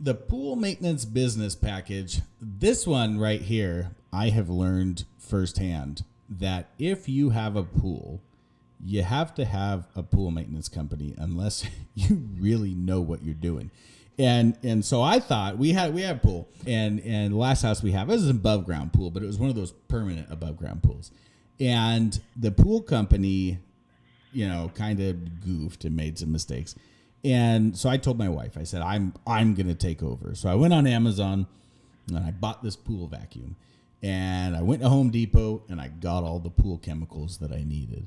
the pool maintenance business package, this one right here, I have learned firsthand that if you have a pool, you have to have a pool maintenance company unless you really know what you're doing. And so I thought we have a pool, and the last house we have is an above ground pool, but it was one of those permanent above ground pools. And the pool company, kind of goofed and made some mistakes. And so I told my wife, I said, I'm going to take over. So I went on Amazon and I bought this pool vacuum, and I went to Home Depot and I got all the pool chemicals that I needed.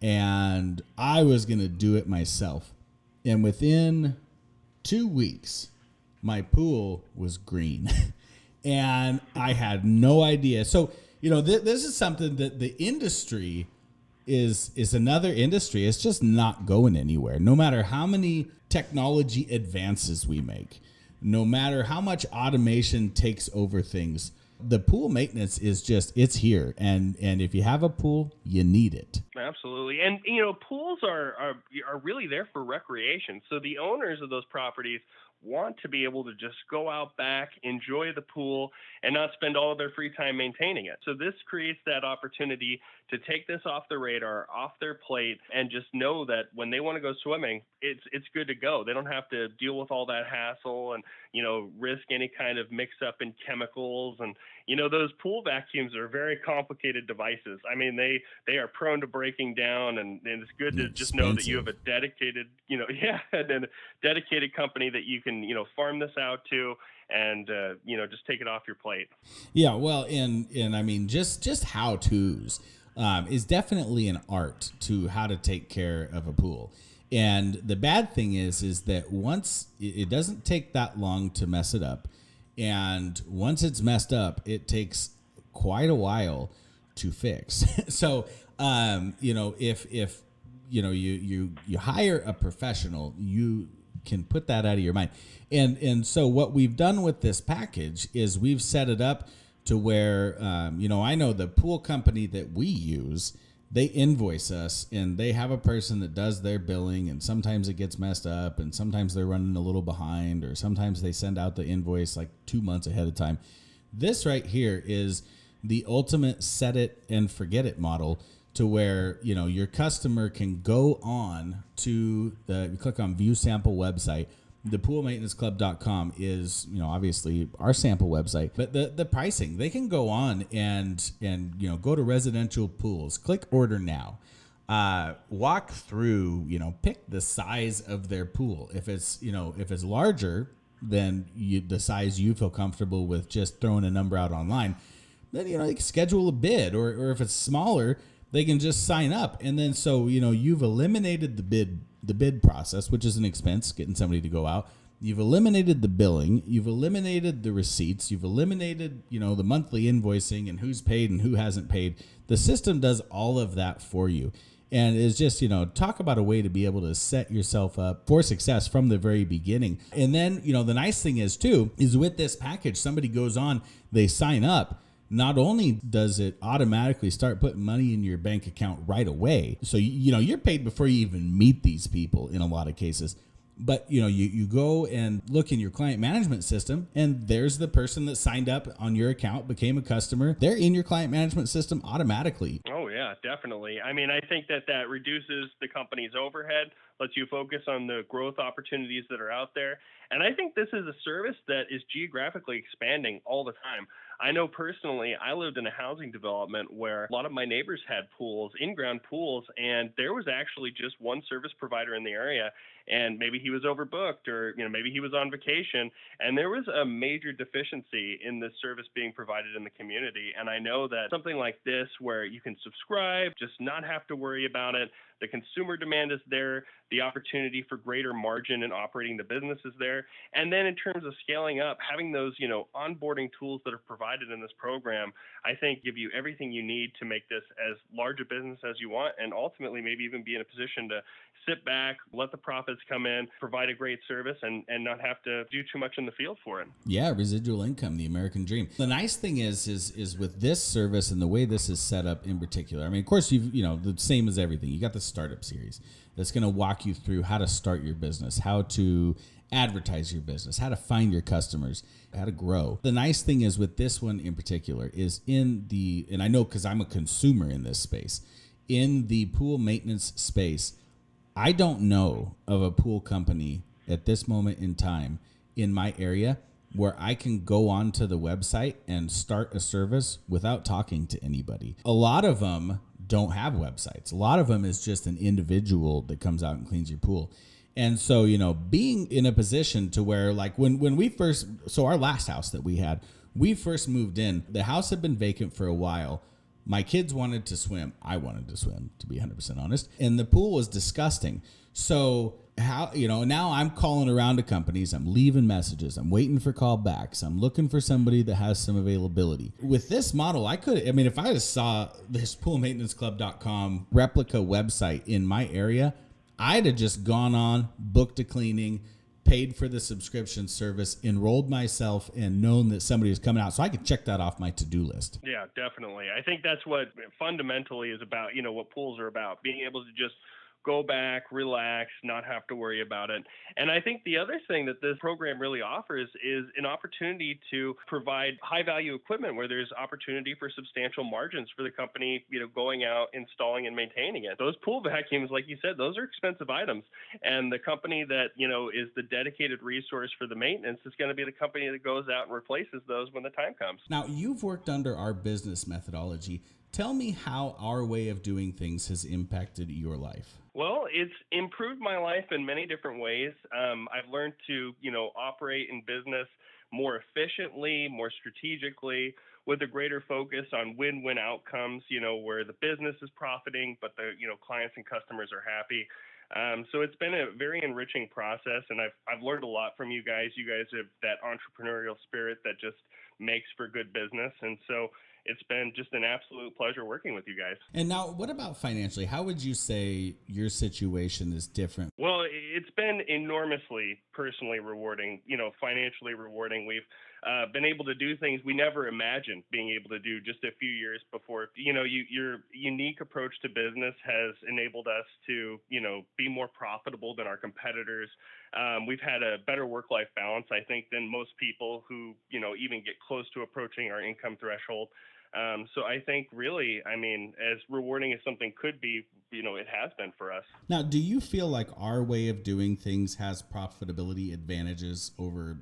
And I was going to do it myself. And within 2 weeks, my pool was green and I had no idea. So, this is something that the industry is another industry. It's just not going anywhere. No matter how many technology advances we make, no matter how much automation takes over things, the pool maintenance is just, it's here. And if you have a pool, you need it. Absolutely. And, pools are really there for recreation. So the owners of those properties want to be able to just go out back, enjoy the pool, and not spend all of their free time maintaining it. So this creates that opportunity to take this off the radar, off their plate, and just know that when they want to go swimming, it's good to go. They don't have to deal with all that hassle and, risk any kind of mix up in chemicals. And, those pool vacuums are very complicated devices. I mean, they are prone to breaking down, and it's good to just know that you have a dedicated, and a dedicated company that you can, farm this out to and, just take it off your plate. Yeah. Well, and I mean, just how-tos is definitely an art to how to take care of a pool. And the bad thing is that once it doesn't take that long to mess it up. And once it's messed up, it takes quite a while to fix. So, if you hire a professional, you can put that out of your mind. And so what we've done with this package is we've set it up to where, I know the pool company that we use, they invoice us and they have a person that does their billing, and sometimes it gets messed up and sometimes they're running a little behind, or sometimes they send out the invoice like 2 months ahead of time. This right here is the ultimate set it and forget it model, to where, your customer can go on to you click on view sample website. The poolmaintenanceclub.com is, obviously our sample website, but the pricing, they can go on and go to residential pools, click order now, walk through, pick the size of their pool. If it's larger than the size you feel comfortable with just throwing a number out online, then, they can schedule a bid, or if it's smaller, they can just sign up. And then, so, you've eliminated the bid process, which is an expense, getting somebody to go out. You've eliminated the billing. You've eliminated the receipts. You've eliminated, the monthly invoicing and who's paid and who hasn't paid. The system does all of that for you. And it's just, talk about a way to be able to set yourself up for success from the very beginning. And then, the nice thing is too, is with this package, somebody goes on, they sign up. Not only does it automatically start putting money in your bank account right away, so you're paid before you even meet these people in a lot of cases, but you go and look in your client management system, and there's the person that signed up on your account, became a customer. They're in your client management system automatically. Oh yeah, definitely. I mean, I think that reduces the company's overhead, lets you focus on the growth opportunities that are out there. And I think this is a service that is geographically expanding all the time. I know personally, I lived in a housing development where a lot of my neighbors had pools, in-ground pools, and there was actually just one service provider in the area, and maybe he was overbooked, or maybe he was on vacation, and there was a major deficiency in this service being provided in the community. And I know that something like this, where you can subscribe, just not have to worry about it, the consumer demand is there, the opportunity for greater margin in operating the business is there. And then in terms of scaling up, having those, onboarding tools that are provided in this program, I think give you everything you need to make this as large a business as you want, and ultimately maybe even be in a position to sit back, let the profits come in, provide a great service, and not have to do too much in the field for it. Yeah, residual income, the American dream. The nice thing is with this service and the way this is set up in particular, I mean, of course, you've, the same as everything. You got the startup series that's going to walk you through how to start your business, how to advertise your business, how to find your customers, how to grow. The nice thing is with this one in particular is and I know because I'm a consumer in this space, in the pool maintenance space, I don't know of a pool company at this moment in time in my area where I can go onto the website and start a service without talking to anybody. A lot of them don't have websites. A lot of them is just an individual that comes out and cleans your pool. And so, being in a position to where like when we first, so our last house that we first moved in, the house had been vacant for a while. My kids wanted to swim. I wanted to swim, to be 100% honest. And the pool was disgusting. So now I'm calling around to companies. I'm leaving messages. I'm waiting for callbacks. I'm looking for somebody that has some availability. With this model, if I just saw this poolmaintenanceclub.com replica website in my area, I'd have just gone on, booked a cleaning, paid for the subscription service, enrolled myself, and known that somebody was coming out so I could check that off my to-do list. Yeah, definitely. I think that's what fundamentally is about, what pools are about, being able to just go back, relax, not have to worry about it. And I think the other thing that this program really offers is an opportunity to provide high value equipment where there's opportunity for substantial margins for the company, going out, installing and maintaining it. Those pool vacuums, like you said, those are expensive items. And the company that, is the dedicated resource for the maintenance is going to be the company that goes out and replaces those when the time comes. Now, you've worked under our business methodology. Tell me how our way of doing things has impacted your life. Well, it's improved my life in many different ways. I've learned to, operate in business more efficiently, more strategically, with a greater focus on win-win outcomes, where the business is profiting, but the, clients and customers are happy. So it's been a very enriching process, and I've learned a lot from you guys. You guys have that entrepreneurial spirit that just makes for good business, and so it's been just an absolute pleasure working with you guys. And now, what about financially? How would you say your situation is different? Well, it's been enormously personally rewarding, financially rewarding. We've been able to do things we never imagined being able to do just a few years before. Your unique approach to business has enabled us to, be more profitable than our competitors. We've had a better work-life balance, I think, than most people who, even get close to approaching our income threshold. So I think really, as rewarding as something could be, it has been for us. Now, do you feel like our way of doing things has profitability advantages over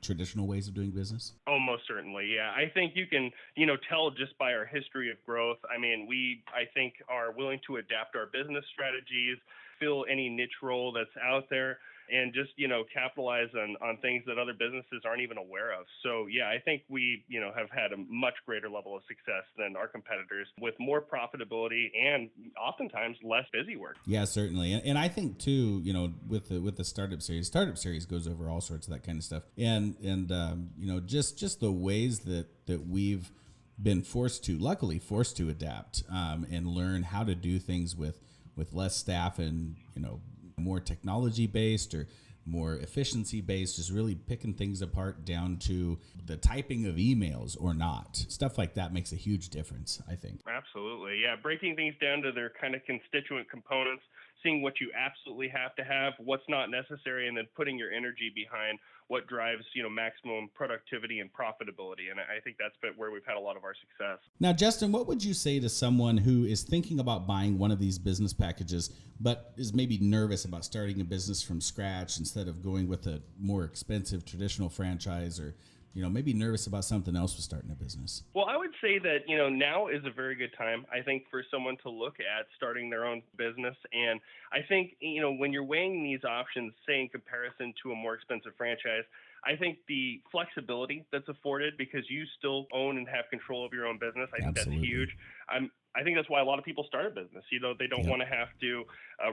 traditional ways of doing business? Oh, most certainly. Yeah. I think you can, tell just by our history of growth. I think are willing to adapt our business strategies, fill any niche role that's out there, and just, capitalize on things that other businesses aren't even aware of. So, yeah, I think we, have had a much greater level of success than our competitors with more profitability and oftentimes less busy work. Yeah, certainly. And I think too, with the startup series goes over all sorts of that kind of stuff. And just the ways that we've been luckily forced to adapt and learn how to do things with less staff and, more technology based or more efficiency based, just really picking things apart down to the typing of emails or not. Stuff like that makes a huge difference, I think. Absolutely. Yeah. Breaking things down to their kind of constituent components, seeing what you absolutely have to have, what's not necessary, and then putting your energy behind what drives, maximum productivity and profitability. And I think that's been where we've had a lot of our success. Now, Justin, what would you say to someone who is thinking about buying one of these business packages, but is maybe nervous about starting a business from scratch instead of going with a more expensive traditional franchise, or maybe nervous about something else with starting a business? Well, I would say that, now is a very good time, I think, for someone to look at starting their own business. And I think, when you're weighing these options, say in comparison to a more expensive franchise, I think the flexibility that's afforded because you still own and have control of your own business, I think Absolutely. that's huge. I think that's why a lot of people start a business. They don't Yep. want to have to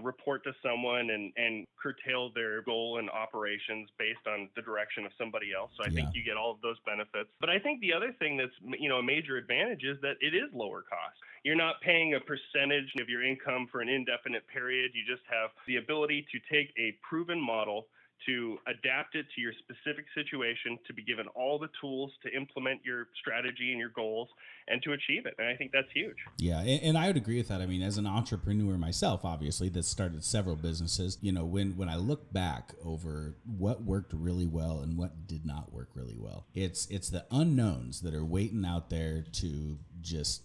report to someone and curtail their goal and operations based on the direction of somebody else. So I think you get all of those benefits. But I think the other thing that's, a major advantage is that it is lower cost. You're not paying a percentage of your income for an indefinite period. You just have the ability to take a proven model, to adapt it to your specific situation, to be given all the tools to implement your strategy and your goals and to achieve it. And I think that's huge. Yeah, and I would agree with that. I mean, as an entrepreneur myself, obviously, that started several businesses, when I look back over what worked really well and what did not work really well, it's the unknowns that are waiting out there to just,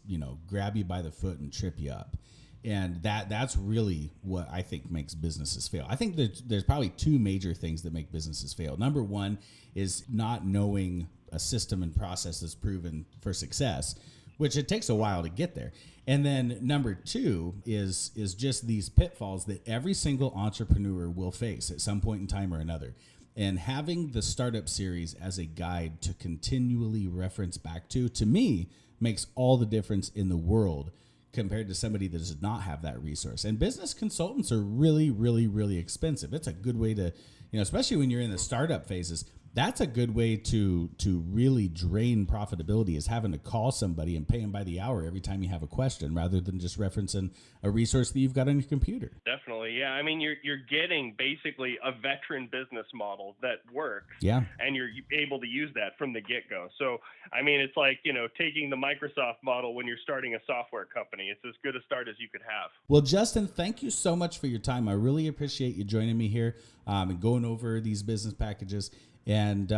grab you by the foot and trip you up. And that's really what I think makes businesses fail. I think there's probably two major things that make businesses fail. Number one is not knowing a system and process that's proven for success, which it takes a while to get there. And then number two is just these pitfalls that every single entrepreneur will face at some point in time or another. And having the startup series as a guide to continually reference back to me, makes all the difference in the world compared to somebody that does not have that resource. And business consultants are really, really, really expensive. It's a good way to, especially when you're in the startup phases, that's a good way to really drain profitability, is having to call somebody and pay them by the hour every time you have a question, rather than just referencing a resource that you've got on your computer. Definitely. Yeah. I mean, you're getting basically a veteran business model that works. Yeah. And you're able to use that from the get-go. So, I mean, it's like, taking the Microsoft model when you're starting a software company. It's as good a start as you could have. Well, Justin, thank you so much for your time. I really appreciate you joining me here and going over these business packages. And,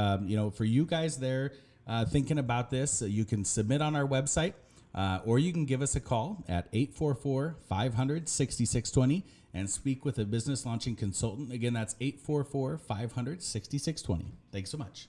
for you guys there thinking about this, you can submit on our website or you can give us a call at 844-500-6620 and speak with a business launching consultant. Again, that's 844-500-6620. Thanks so much.